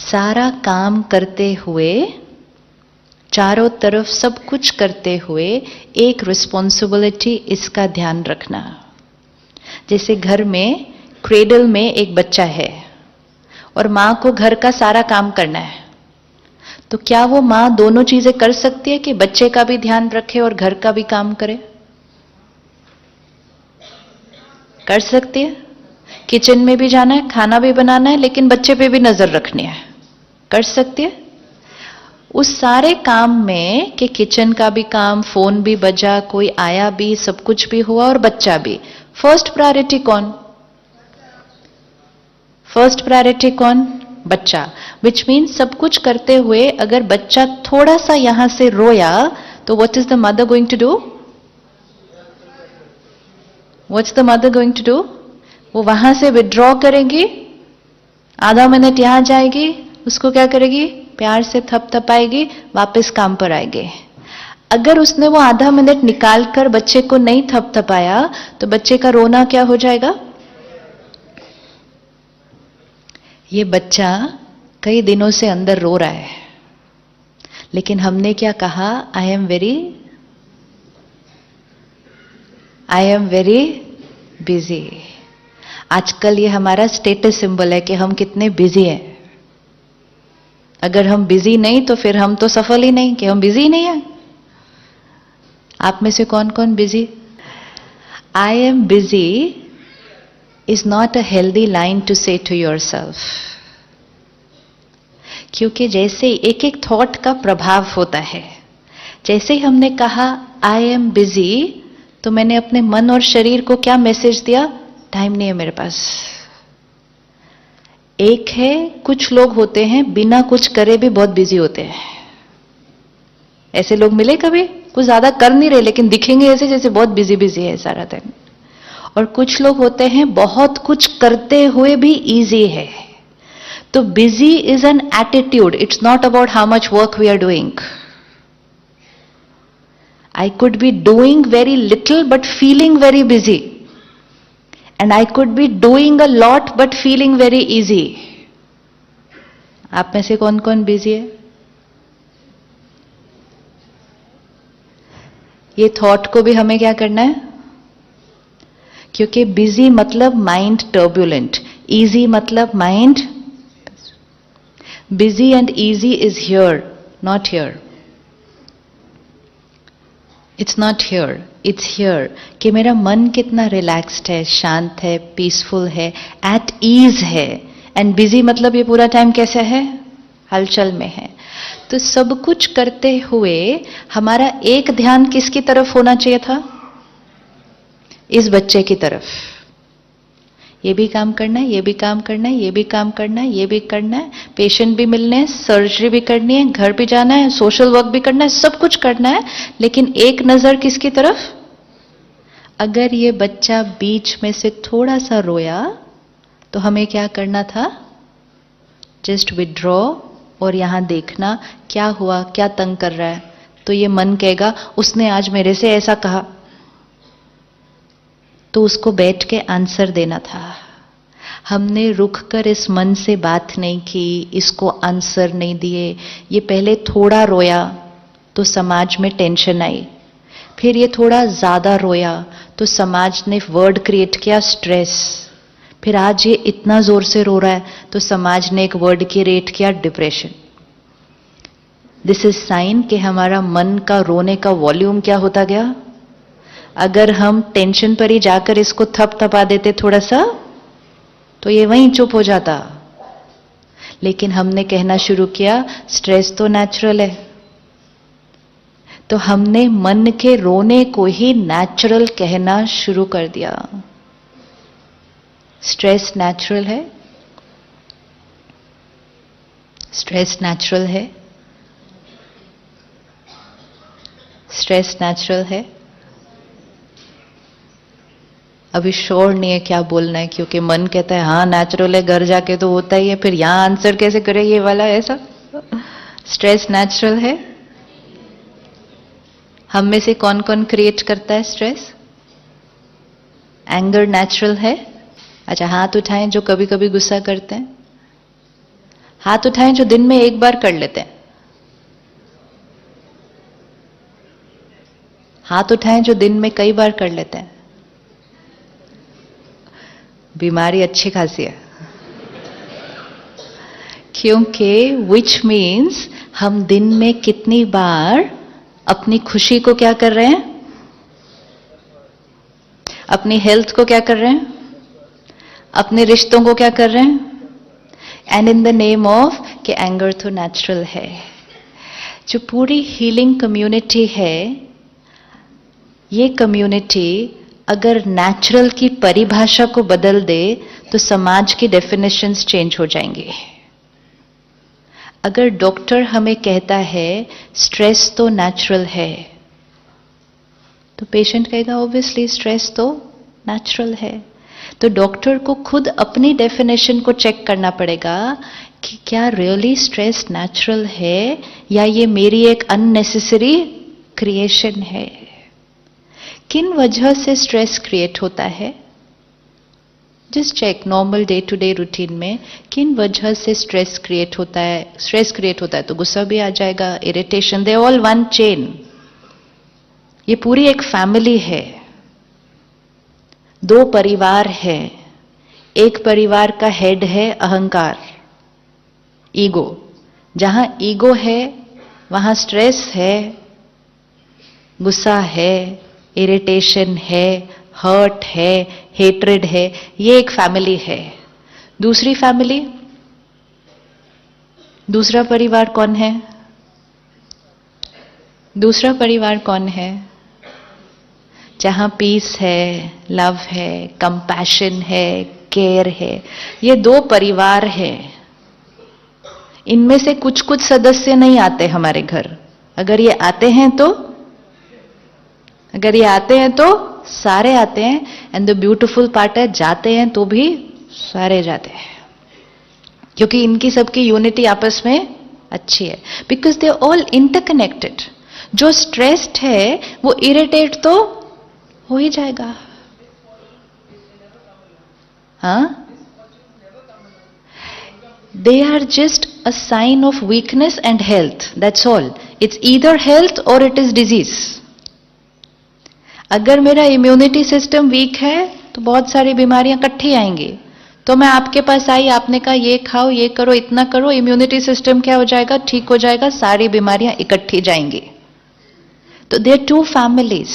सारा काम करते हुए, चारों तरफ सब कुछ करते हुए एक रिस्पॉन्सिबिलिटी, इसका ध्यान रखना। जैसे घर में क्रेडल में एक बच्चा है और मां को घर का सारा काम करना है, तो क्या वो मां दोनों चीजें कर सकती है कि बच्चे का भी ध्यान रखे और घर का भी काम करे? कर सकती है। किचन में भी जाना है, खाना भी बनाना है, लेकिन बच्चे पे भी नजर रखनी है। कर सकती है। उस सारे काम में कि किचन का भी काम, फोन भी बजा, कोई आया भी, सब कुछ भी हुआ और बच्चा भी, फर्स्ट प्रायोरिटी कौन? फर्स्ट प्रायोरिटी कौन? बच्चा। विच मीन्स सब कुछ करते हुए अगर बच्चा थोड़ा सा यहां से रोया, तो what is the mother going to do? What's the mother going to do? वो वहां से विड्रॉ करेगी, आधा मिनट यहां जाएगी, उसको क्या करेगी? प्यार से थपथपाएगी, वापस काम पर आएगी। अगर उसने वो आधा मिनट निकालकर बच्चे को नहीं थपथपाया, तो बच्चे का रोना क्या हो जाएगा? ये बच्चा कई दिनों से अंदर रो रहा है, लेकिन हमने क्या कहा? I am very busy. आजकल ये हमारा स्टेटस सिंबल है कि हम कितने बिजी हैं। अगर हम बिजी नहीं तो फिर हम तो सफल ही नहीं, कि हम बिजी नहीं हैं। आप में से कौन कौन busy? I am busy is not a healthy line to say to yourself. क्योंकि जैसे एक एक थॉट का प्रभाव होता है, जैसे ही हमने कहा आई एम बिजी, तो मैंने अपने मन और शरीर को क्या मैसेज दिया? टाइम नहीं है मेरे पास। एक है, कुछ लोग होते हैं बिना कुछ करे भी बहुत बिजी होते हैं। ऐसे लोग मिले कभी? कुछ ज्यादा कर नहीं रहे, लेकिन दिखेंगे ऐसे जैसे बहुत बिजी बिजी है सारा दिन। और कुछ लोग होते हैं बहुत कुछ करते हुए भी इजी है। तो busy is an attitude, it's not about how much work we are doing. I could be doing very little but feeling very busy, and I could be doing a lot but feeling very easy. आप में से कौन कौन busy है? ये thought को भी हमें क्या करना है? क्योंकि बिजी मतलब माइंड टर्बुलेंट, इजी मतलब mind. Busy and easy is here, not here. It's not here, it's here. कि मेरा मन कितना रिलैक्स्ड है, शांत है, पीसफुल है, एट ईज है। एंड बिजी मतलब ये पूरा टाइम कैसा है? हलचल में है। तो सब कुछ करते हुए हमारा एक ध्यान किसकी तरफ होना चाहिए था? इस बच्चे की तरफ। ये भी काम करना है, ये भी काम करना है, ये भी काम करना है, ये भी करना है, पेशेंट भी मिलने हैं, सर्जरी भी करनी है, घर भी जाना है, सोशल वर्क भी करना है, सब कुछ करना है, लेकिन एक नजर किसकी तरफ? अगर ये बच्चा बीच में से थोड़ा सा रोया, तो हमें क्या करना था? जस्ट विड्रॉ और यहां देखना क्या हुआ, क्या तंग कर रहा है। तो ये मन कहेगा उसने आज मेरे से ऐसा कहा, तो उसको बैठ के आंसर देना था। हमने रुक कर इस मन से बात नहीं की, इसको आंसर नहीं दिए। ये पहले थोड़ा रोया तो समाज में टेंशन आई, फिर ये थोड़ा ज्यादा रोया तो समाज ने वर्ड क्रिएट किया स्ट्रेस, फिर आज ये इतना जोर से रो रहा है तो समाज ने एक वर्ड क्रिएट किया डिप्रेशन। दिस इज साइन कि हमारा मन का रोने का वॉल्यूम क्या होता गया। अगर हम टेंशन पर ही जाकर इसको थपथपा देते थोड़ा सा, तो ये वहीं चुप हो जाता। लेकिन हमने कहना शुरू किया स्ट्रेस तो नेचुरल है, तो हमने मन के रोने को ही नेचुरल कहना शुरू कर दिया। स्ट्रेस नेचुरल है, स्ट्रेस नेचुरल है, स्ट्रेस नेचुरल है। अभी श्योर नहीं है क्या बोलना है, क्योंकि मन कहता है हाँ नेचुरल है, घर जाके तो होता ही है, फिर यहां आंसर कैसे करे ये वाला ऐसा। स्ट्रेस नेचुरल है। हम में से कौन कौन क्रिएट करता है स्ट्रेस? एंगर नेचुरल है। अच्छा हाथ उठाएं जो कभी कभी गुस्सा करते हैं। हाथ उठाएं जो दिन में एक बार कर लेते हैं। हाथ उठाएं जो दिन में कई बार कर लेते हैं। बीमारी अच्छी खासी है, क्योंकि विच मीन्स हम दिन में कितनी बार अपनी खुशी को क्या कर रहे हैं, अपनी हेल्थ को क्या कर रहे हैं, अपने रिश्तों को क्या कर रहे हैं, and in the name of कि एंगर तो नेचुरल है। जो पूरी हीलिंग कम्युनिटी है, ये कम्युनिटी अगर नेचुरल की परिभाषा को बदल दे तो समाज की डेफिनेशंस चेंज हो जाएंगे। अगर डॉक्टर हमें कहता है स्ट्रेस तो नेचुरल है, तो पेशेंट कहेगा ऑब्वियसली स्ट्रेस तो नेचुरल है। तो डॉक्टर को खुद अपनी डेफिनेशन को चेक करना पड़ेगा कि क्या रियली स्ट्रेस नेचुरल है या ये मेरी एक अननेसेसरी क्रिएशन है। किन वजह से स्ट्रेस क्रिएट होता है, just check normal day to day routine में किन वजह से स्ट्रेस क्रिएट होता है। स्ट्रेस क्रिएट होता है तो गुस्सा भी आ जाएगा, irritation, they all one chain. ये पूरी एक फैमिली है, दो परिवार है। एक परिवार का हेड है अहंकार, ईगो। जहां ईगो है वहां स्ट्रेस है, गुस्सा है, इरिटेशन है, हर्ट है, हेट्रेड है। ये एक फैमिली है। दूसरी फैमिली, दूसरा परिवार कौन है? दूसरा परिवार कौन है? जहां पीस है, लव है, कंपैशन है, केयर है। ये दो परिवार है। इनमें से कुछ कुछ सदस्य नहीं आते हमारे घर। अगर ये आते हैं तो सारे आते हैं। एंड द ब्यूटीफुल पार्ट है, जाते हैं तो भी सारे जाते हैं, क्योंकि इनकी सबकी यूनिटी आपस में अच्छी है। Because they all interconnected. जो स्ट्रेस्ड है वो इरिटेट तो हो ही जाएगा। हाँ, they are just a sign of weakness and health, that's all. It's either health or it is disease. अगर मेरा इम्यूनिटी सिस्टम वीक है तो बहुत सारी बीमारियां इकट्ठी आएंगी। तो मैं आपके पास आई, आपने कहा ये खाओ, ये करो, इतना करो, इम्यूनिटी सिस्टम क्या हो जाएगा, ठीक हो जाएगा, सारी बीमारियां इकट्ठी जाएंगी। तो they are two families.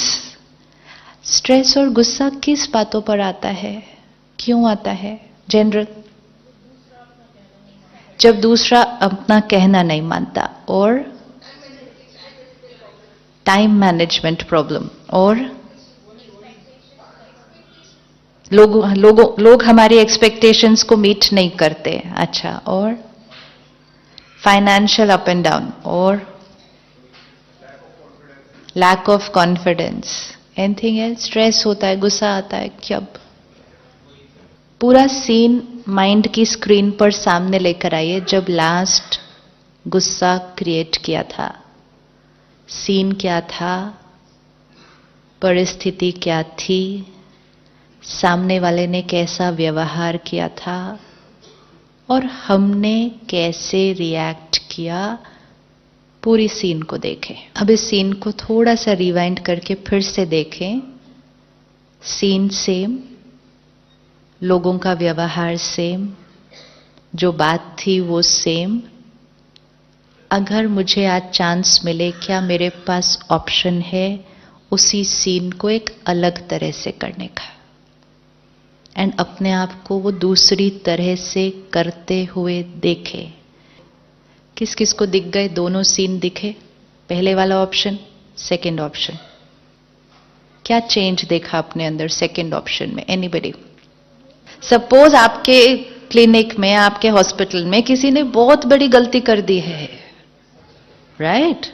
Stress और गुस्सा किस बातों पर आता है, क्यों आता है? जनरल, जब दूसरा अपना कहना नहीं मानता, और टाइम मैनेजमेंट प्रॉब्लम, और लोग हमारी एक्सपेक्टेशंस को मीट नहीं करते। अच्छा, और फाइनेंशियल अप एंड डाउन, और lack of confidence, anything else? Stress होता है, गुस्सा आता है कब? पूरा सीन माइंड की स्क्रीन पर सामने लेकर आइए। जब लास्ट गुस्सा क्रिएट किया था, सीन क्या था, परिस्थिति क्या थी, सामने वाले ने कैसा व्यवहार किया था, और हमने कैसे रिएक्ट किया। पूरी सीन को देखें। अब इस सीन को थोड़ा सा रिवाइंड करके फिर से देखें। सीन सेम, लोगों का व्यवहार सेम, जो बात थी वो सेम। अगर मुझे आज चांस मिले, क्या मेरे पास ऑप्शन है उसी सीन को एक अलग तरह से करने का, एंड अपने आप को वो दूसरी तरह से करते हुए देखे। किस किस को दिख गए दोनों सीन दिखे? पहले वाला ऑप्शन, सेकंड ऑप्शन। क्या चेंज देखा अपने अंदर सेकंड ऑप्शन में? एनीबडी? सपोज आपके क्लिनिक में, आपके हॉस्पिटल में किसी ने बहुत बड़ी गलती कर दी है, राइट?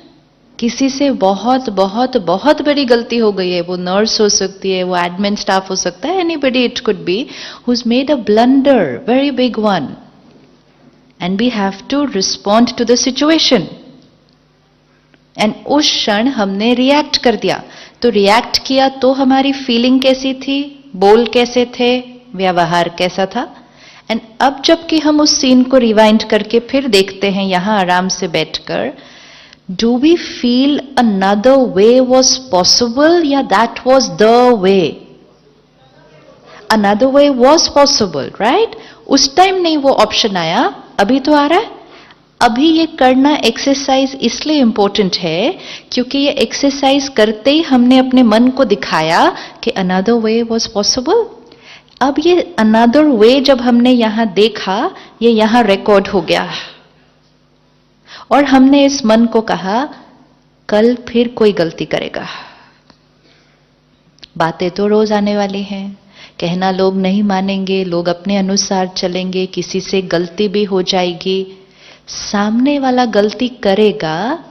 किसी से बहुत बहुत बहुत बड़ी गलती हो गई है। वो नर्स हो सकती है, वो एडमिन स्टाफ हो सकता है, anybody it could be, who's made a blunder, very big one, and we have to respond to the situation. And उस क्षण हमने रिएक्ट कर दिया। तो रिएक्ट किया तो हमारी फीलिंग कैसी थी, बोल कैसे थे, व्यवहार कैसा था? एंड अब जबकि हम उस सीन को रिवाइंड करके फिर देखते हैं यहां आराम से बैठकर, do we feel another way was possible या that was the way? Another way was possible, right? उस टाइम नहीं वो ऑप्शन आया, अभी तो आ रहा है। अभी ये करना एक्सरसाइज इसलिए इंपॉर्टेंट है क्योंकि ये एक्सरसाइज करते ही हमने अपने मन को दिखाया कि अनदर वे वॉज पॉसिबल। अब ये अनदर वे जब हमने यहां देखा, ये यहां रिकॉर्ड हो गया और हमने इस मन को कहा कल फिर कोई गलती करेगा। बातें तो रोज आने वाली हैं, कहना लोग नहीं मानेंगे, लोग अपने अनुसार चलेंगे, किसी से गलती भी हो जाएगी। सामने वाला गलती करेगा,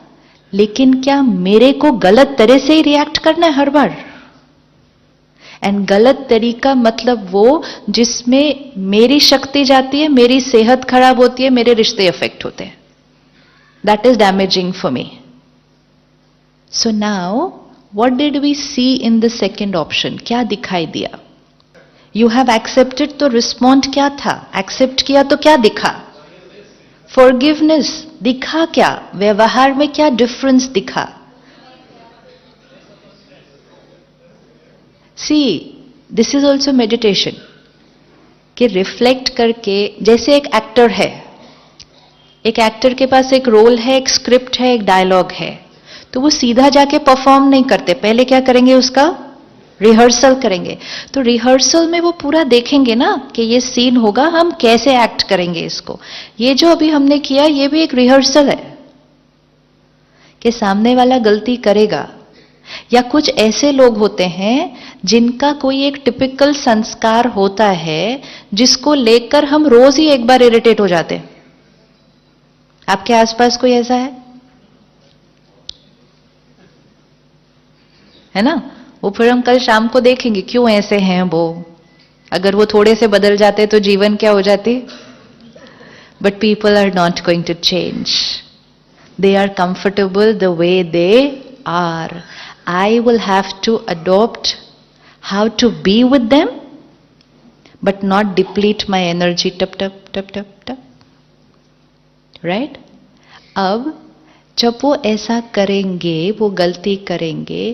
लेकिन क्या मेरे को गलत तरह से ही रिएक्ट करना है हर बार? एंड गलत तरीका मतलब वो जिसमें मेरी शक्ति जाती है, मेरी सेहत खराब होती है, मेरे रिश्ते अफेक्ट होते हैं। That is damaging for me. So now what did we see in the second option? क्या दिखाई दिया? यू हैव एक्सेप्टेड, तो रिस्पॉन्ड क्या था? एक्सेप्ट किया तो क्या दिखा? फॉरगिवनेस। दिखा क्या? व्यवहार में क्या डिफरेंस दिखा? सी, दिस इज ऑल्सो मेडिटेशन कि रिफ्लेक्ट करके, जैसे एक एक्टर है, एक एक्टर के पास एक रोल है, एक स्क्रिप्ट है, एक डायलॉग है, तो वो सीधा जाके परफॉर्म नहीं करते, पहले क्या करेंगे? उसका रिहर्सल करेंगे। तो रिहर्सल में वो पूरा देखेंगे ना कि ये सीन होगा, हम कैसे एक्ट करेंगे इसको। ये जो अभी हमने किया, ये भी एक रिहर्सल है कि सामने वाला गलती करेगा। या कुछ ऐसे लोग होते हैं जिनका कोई एक टिपिकल संस्कार होता है जिसको लेकर हम रोज ही एक बार इरिटेट हो जाते हैं। आपके आसपास कोई ऐसा है ना? वो फिर हम कल शाम को देखेंगे क्यों ऐसे हैं वो। अगर वो थोड़े से बदल जाते तो जीवन क्या हो जाती? But people are not going to change, they are comfortable the way they are. I will have to adopt how to be with them, but not deplete my energy. Tap tap tap tap tap. Right? अब जब वो ऐसा करेंगे, वो गलती करेंगे,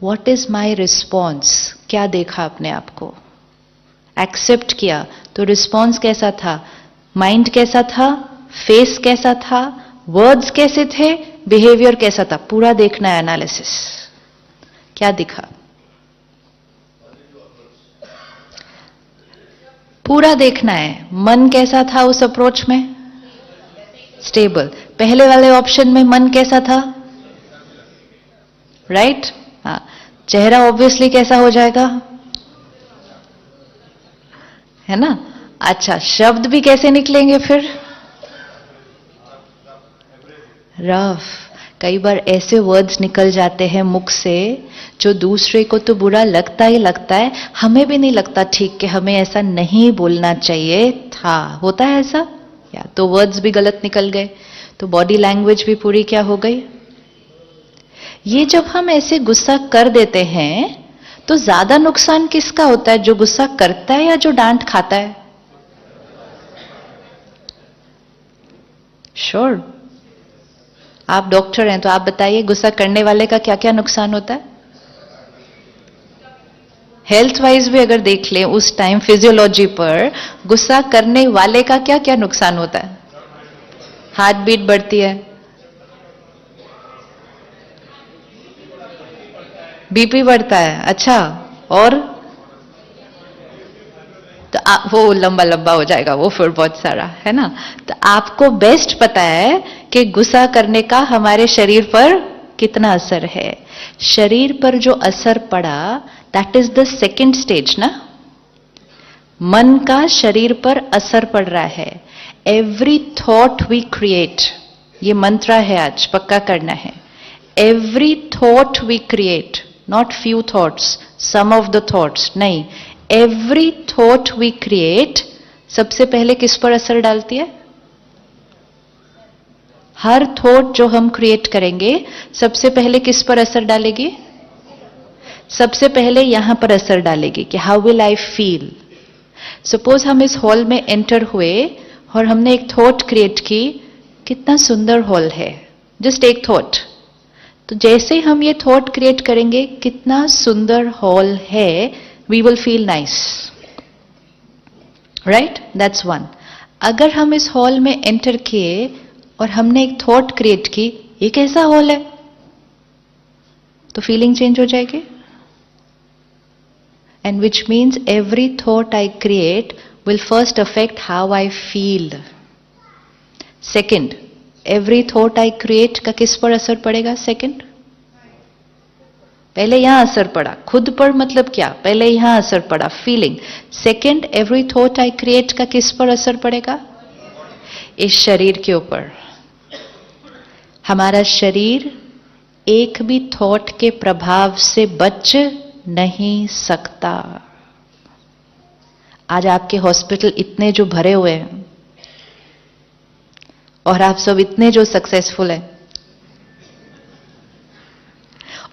what is my response? क्या देखा अपने आप को? एक्सेप्ट किया तो रिस्पॉन्स कैसा था? माइंड कैसा था? फेस कैसा था? वर्ड्स कैसे थे? बिहेवियर कैसा था? पूरा देखना है, एनालिसिस। क्या दिखा? पूरा देखना है। मन कैसा था उस अप्रोच में? स्टेबल। पहले वाले ऑप्शन में मन कैसा था? राइट? हाँ। चेहरा ऑब्वियसली कैसा हो जाएगा? है ना? अच्छा, शब्द भी कैसे निकलेंगे फिर? रफ। कई बार ऐसे वर्ड्स निकल जाते हैं मुख से जो दूसरे को तो बुरा लगता ही लगता है, हमें भी नहीं लगता ठीक कि हमें ऐसा नहीं बोलना चाहिए था। होता है ऐसा? या तो वर्ड्स भी गलत निकल गए, तो बॉडी लैंग्वेज भी पूरी क्या हो गई? ये जब हम ऐसे गुस्सा कर देते हैं तो ज्यादा नुकसान किसका होता है? जो गुस्सा करता है या जो डांट खाता है? श्योर? आप डॉक्टर हैं तो आप बताइए, गुस्सा करने वाले का क्या क्या नुकसान होता है? हेल्थ वाइज भी अगर देख लें उस टाइम फिजियोलॉजी पर, गुस्सा करने वाले का क्या क्या नुकसान होता है? हार्ट बीट बढ़ती है, बीपी बढ़ता है। अच्छा, और तो वो लंबा लंबा हो जाएगा, वो फिर बहुत सारा है ना। तो आपको बेस्ट पता है कि गुस्सा करने का हमारे शरीर पर कितना असर है। शरीर पर जो असर पड़ा, that is the second stage ना। मन का शरीर पर असर पड़ रहा है। एवरी थॉट वी क्रिएट, ये मंत्र है आज, पक्का करना है। Every thought we create, not few thoughts, some of the thoughts नहीं, एवरी थॉट वी क्रिएट सबसे पहले किस पर असर डालती है? हर थॉट जो हम क्रिएट करेंगे सबसे पहले किस पर असर डालेगी? सबसे पहले यहां पर असर डालेगी कि how will I feel. Suppose हम इस हॉल में एंटर हुए और हमने एक थॉट क्रिएट की, कितना सुंदर हॉल है, जस्ट एक थॉट। तो जैसे हम ये थॉट क्रिएट करेंगे, कितना सुंदर हॉल है, we will feel nice, right? That's one. अगर हम इस हॉल में एंटर किए और हमने एक थॉट क्रिएट की, ये कैसा हॉल है, तो फीलिंग चेंज हो जाएगी। And which means every thought I create will first affect how I feel. Second, every thought I create का किस पर असर पड़ेगा? Second, पहले यहां असर पड़ा, खुद पर मतलब क्या? पहले यहां असर पड़ा, feeling. Second, every thought I create का किस पर असर पड़ेगा? इस शरीर के ऊपर। हमारा शरीर एक भी थॉट के प्रभाव से बच नहीं सकता। आज आपके हॉस्पिटल इतने जो भरे हुए हैं और आप सब इतने जो सक्सेसफुल हैं,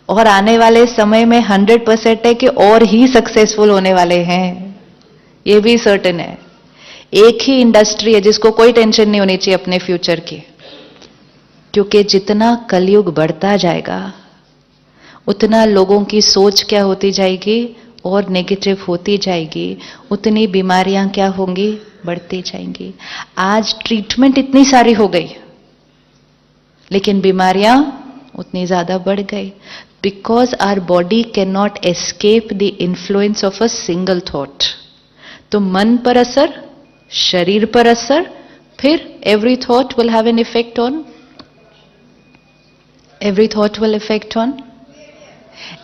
और आने वाले समय में 100% है कि और ही सक्सेसफुल होने वाले हैं, ये भी सर्टेन है। एक ही इंडस्ट्री है जिसको कोई टेंशन नहीं होनी चाहिए अपने फ्यूचर की, क्योंकि जितना कलयुग बढ़ता जाएगा उतना लोगों की सोच क्या होती जाएगी? और नेगेटिव होती जाएगी, उतनी बीमारियां क्या होंगी? बढ़ती जाएंगी। आज ट्रीटमेंट इतनी सारी हो गई, लेकिन बीमारियां उतनी ज्यादा बढ़ गई, because our body can not escape the influence of a single thought. तो मन पर असर, शरीर पर असर, फिर every thought will have an effect on, every thought will affect on,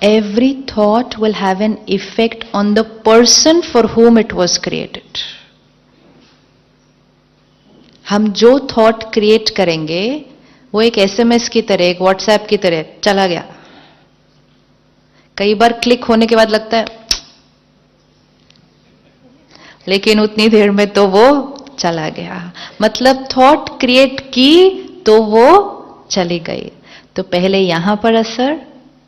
every thought will have an effect on the person for whom it was created. हम जो थॉट क्रिएट करेंगे वो एक एसएमएस की तरह, एक व्हाट्सएप की तरह चला गया। कई बार क्लिक होने के बाद लगता है, लेकिन उतनी देर में तो वो चला गया। मतलब थॉट क्रिएट की तो वो चली गई। तो पहले यहां पर असर,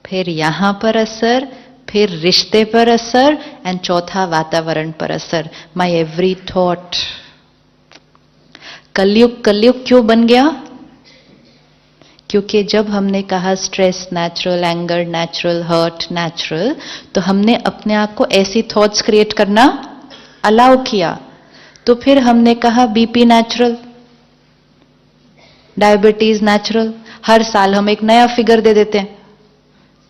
फिर यहां पर असर, फिर रिश्ते पर असर, एंड चौथा वातावरण पर असर। My every thought. कलयुग कलयुग क्यों बन गया? क्योंकि जब हमने कहा stress natural, anger natural, hurt natural, तो हमने अपने आप को ऐसी थॉट्स क्रिएट करना अलाउ किया। तो फिर हमने कहा बीपी नेचुरल, डायबिटीज नेचुरल। हर साल हम एक नया फिगर दे देते हैं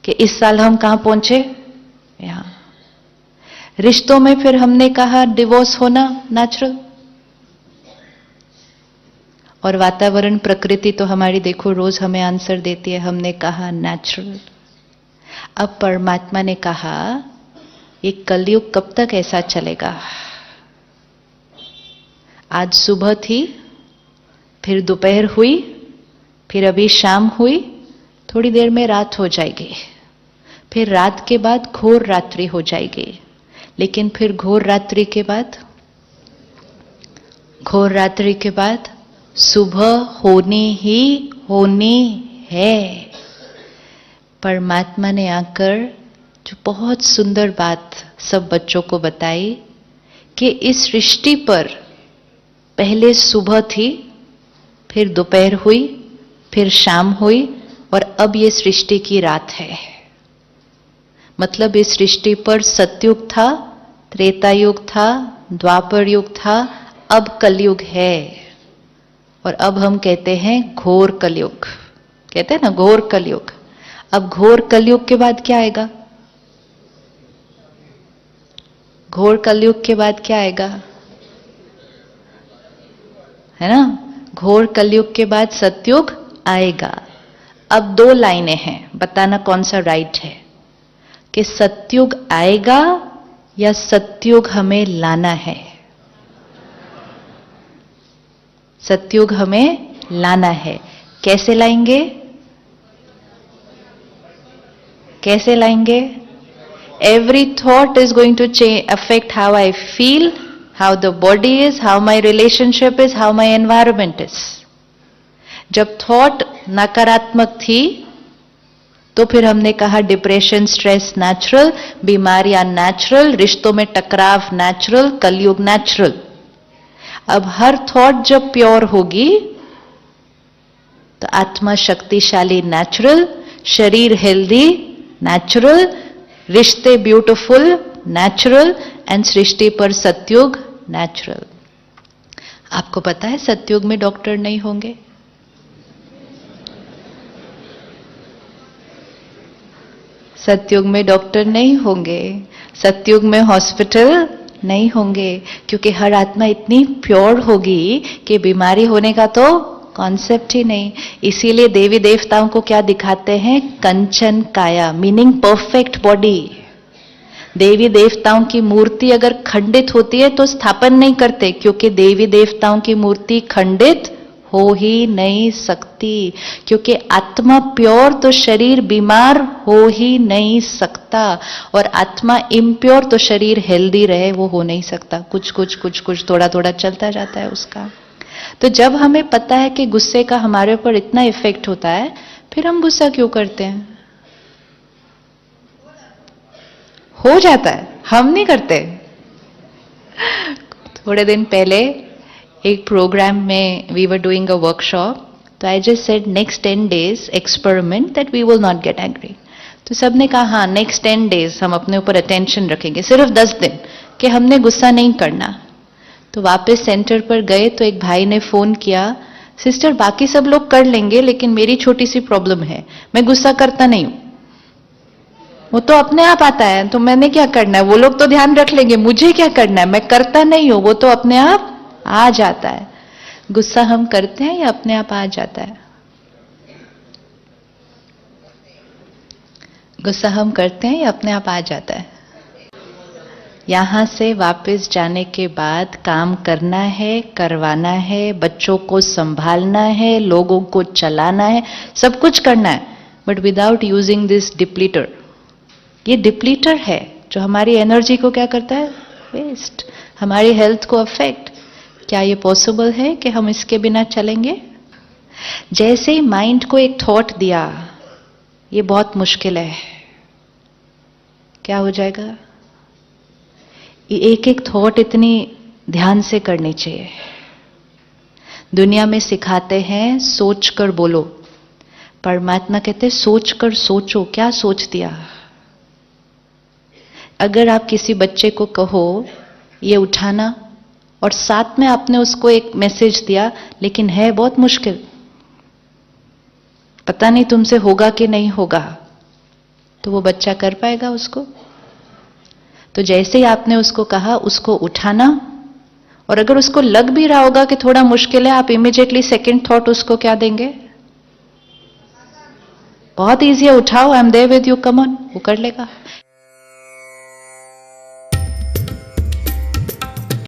कि इस साल हम कहां पहुंचे, यहां। रिश्तों में फिर हमने कहा डिवोर्स होना नेचुरल, और वातावरण, प्रकृति तो हमारी देखो रोज हमें आंसर देती है, हमने कहा नेचुरल। अब परमात्मा ने कहा ये कलयुग कब तक ऐसा चलेगा? आज सुबह थी, फिर दोपहर हुई, फिर अभी शाम हुई, थोड़ी देर में रात हो जाएगी, फिर रात के बाद घोर रात्रि हो जाएगी, लेकिन फिर घोर रात्रि के बाद, घोर रात्रि के बाद सुबह होनी ही होनी है। परमात्मा ने आकर जो बहुत सुंदर बात सब बच्चों को बताई कि इस सृष्टि पर पहले सुबह थी, फिर दोपहर हुई, फिर शाम हुई, और अब ये सृष्टि की रात है। मतलब इस सृष्टि पर सतयुग था, त्रेता युग था, द्वापर युग था, अब कलयुग है। और अब हम कहते हैं घोर कलयुग, कहते हैं ना घोर कलयुग। अब घोर कलयुग के बाद क्या आएगा? घोर कलयुग के बाद क्या आएगा? है ना, घोर कलयुग के बाद सतयुग आएगा। अब दो लाइनें हैं, बताना कौन सा राइट है, कि सतयुग आएगा या सतयुग हमें लाना है? सतयुग हमें लाना है। कैसे लाएंगे? कैसे लाएंगे? Every thought is going to affect how I feel, how the body is, how my relationship is, how my environment is. जब थॉट नकारात्मक थी तो फिर हमने कहा डिप्रेशन स्ट्रेस नेचुरल, बीमारियां नेचुरल, रिश्तों में टकराव नेचुरल, कलयुग नेचुरल। अब हर थॉट जब प्योर होगी तो आत्मा शक्तिशाली नेचुरल, शरीर हेल्दी नेचुरल, रिश्ते ब्यूटीफुल नेचुरल एंड सृष्टि पर सतयुग नेचुरल। आपको पता है सतयुग में डॉक्टर नहीं होंगे? सतयुग में डॉक्टर नहीं होंगे, सतयुग में हॉस्पिटल नहीं होंगे, क्योंकि हर आत्मा इतनी प्योर होगी कि बीमारी होने का तो कॉन्सेप्ट ही नहीं। इसीलिए देवी देवताओं को क्या दिखाते हैं? कंचन काया, मीनिंग परफेक्ट बॉडी। देवी देवताओं की मूर्ति अगर खंडित होती है तो स्थापन नहीं करते, क्योंकि देवी देवताओं की मूर्ति खंडित हो ही नहीं सकती, क्योंकि आत्मा प्योर तो शरीर बीमार हो ही नहीं सकता, और आत्मा इम्प्योर तो शरीर हेल्दी रहे वो हो नहीं सकता। कुछ कुछ थोड़ा थोड़ा चलता जाता है उसका। तो जब हमें पता है कि गुस्से का हमारे ऊपर इतना इफेक्ट होता है, फिर हम गुस्सा क्यों करते हैं? हो जाता है, हम नहीं करते। थोड़े दिन पहले एक प्रोग्राम में we were doing a workshop, तो I just said next 10 days experiment that we will not get angry. तो सबने कहा हाँ नेक्स्ट 10 days हम अपने ऊपर अटेंशन रखेंगे, सिर्फ 10 दिन कि हमने गुस्सा नहीं करना। तो वापस सेंटर पर गए तो एक भाई ने फोन किया, सिस्टर बाकी सब लोग कर लेंगे लेकिन मेरी छोटी सी प्रॉब्लम है, मैं गुस्सा करता नहीं हूं, वो तो अपने आप आता है, तो मैंने क्या करना है? वो लोग तो ध्यान रख लेंगे, मुझे क्या करना है? मैं करता नहीं हूं, वो तो अपने आप आ जाता है। गुस्सा हम करते हैं या अपने आप आ जाता है? गुस्सा हम करते हैं या अपने आप आ जाता है? यहां से वापस जाने के बाद काम करना है, करवाना है, बच्चों को संभालना है, लोगों को चलाना है, सब कुछ करना है, बट विदाउट यूजिंग दिस डिप्लीटर। ये डिप्लीटर है जो हमारी एनर्जी को क्या करता है? वेस्ट, हमारी हेल्थ को अफेक्ट। क्या ये पॉसिबल है कि हम इसके बिना चलेंगे? जैसे ही माइंड को एक थॉट दिया, ये बहुत मुश्किल है, क्या हो जाएगा? एक एक थॉट इतनी ध्यान से करनी चाहिए। दुनिया में सिखाते हैं सोच कर बोलो, परमात्मा कहते हैं सोच कर सोचो। क्या सोच दिया? अगर आप किसी बच्चे को कहो ये उठाना, और साथ में आपने उसको एक मैसेज दिया, लेकिन है बहुत मुश्किल, पता नहीं तुमसे होगा कि नहीं होगा, तो वो बच्चा कर पाएगा उसको? तो जैसे ही आपने उसको कहा उसको उठाना, और अगर उसको लग भी रहा होगा कि थोड़ा मुश्किल है, आप इमीडिएटली सेकंड थॉट उसको क्या देंगे? बहुत ईजी है, उठाओ, I am there with you, come on, वो कर लेगा।